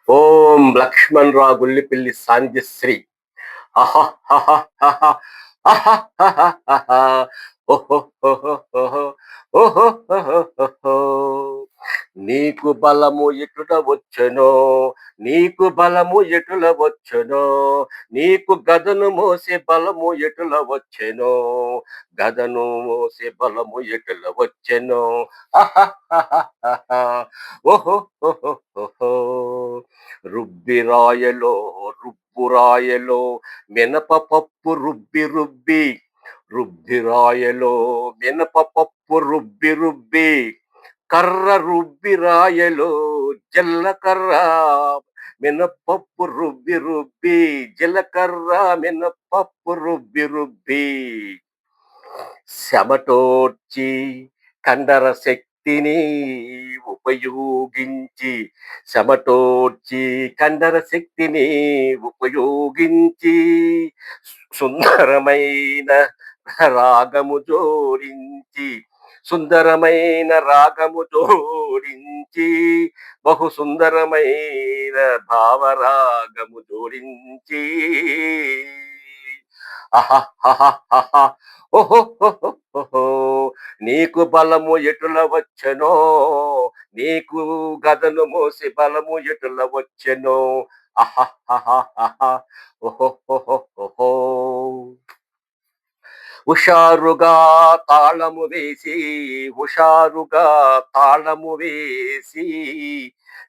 ఓం లక్ష్మణరావు గుల్లిపిల్లి సాంధ్యశ్రీ. అహహహహహ, అహహహహహ, ఓహోహోహోహో, ఓహోహోహోహో. నీకు బలము ఎటుట వచ్చెనో, నీకు బలము ఎటుల వచ్చెనో, నీకు గదను మోసే బలము ఎటుల వచ్చెనో, గదను మోసే బలము ఎటుల వచ్చెనో. అహహహహహ, ఓహోహోహోహో. రుబ్బిరాయలో రుబ్బురాయలో మినపపప్పు రుబ్బి రుబ్బి, రుబ్బిరాయలో మినపపప్పు రుబ్బి రుబ్బి, కర్ర రుబ్బి రాయలో జల్లకర్ర, మినపప్పు రుబ్బి రుబ్బి, జీలకర్ర మినపప్పు రుబ్బి రుబ్బి, శమటోడ్చి కండర శక్తిని ఉపయోగించి, శమటోడ్చి కండర శక్తిని ఉపయోగించి, సుందరమైన రాగము జోడించి, సుందరమైన రాగము జోడించి, బహు సుందరమైన భావరాగము జోడించి, అహహహహహ, ఓహోహోహోహో. నీకు బలము ఎటుల వచ్చెనో, నీకు గదను మోసి బలము ఎటుల వచ్చెనో. అహహహహహ, ఓహోహోహోహో. హుషారుగా తాళము వేసి, హుషారుగా తాళము వేసి,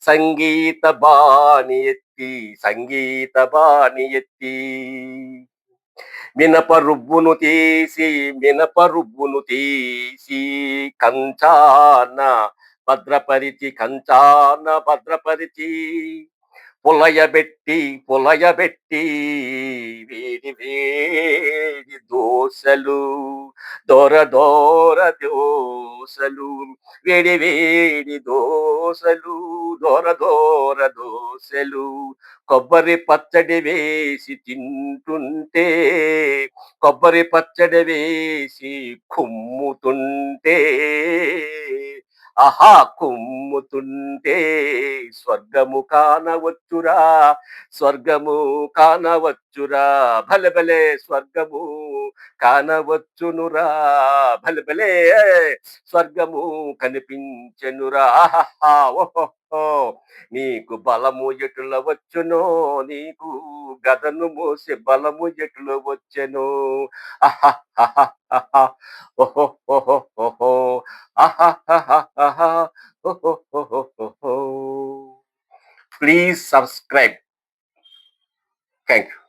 సంగీత బాణి ఎత్తి, సంగీత బాణి ఎత్తి, మినప రుబ్బును తీసి, మినప రుబ్బును తీసి, కంచాన భద్రపరిచి, కంచాన భద్రపరిచి, పులయబెట్టి, పులయబెట్టి, వేడి వేడి దోసలు, దోర దోర దోసలు, వేడి వేడి దోసలు, దోర దోర దోసలు, కొబ్బరి పచ్చడి వేసి తింటుంటే, కొబ్బరి పచ్చడి వేసి కుమ్ముతుంటే, ఆహా కుమ్ముతుంటే, స్వర్గము కానవచ్చురా, స్వర్గము కానవచ్చురా, భలే భలే స్వర్గము కానవచ్చునురా, భలే భలే స్వర్గము కనిపించెనురా. ఆహాహా, ఓహో. నీకు బలము ఎటుల వచ్చునో, నీకు గదను మోసే బలము ఎటుల వచ్చెనో. అహహహహహ, ఓహోహోహోహో, అహహహహహ, ఓహోహోహోహో. Please subscribe. Thank you.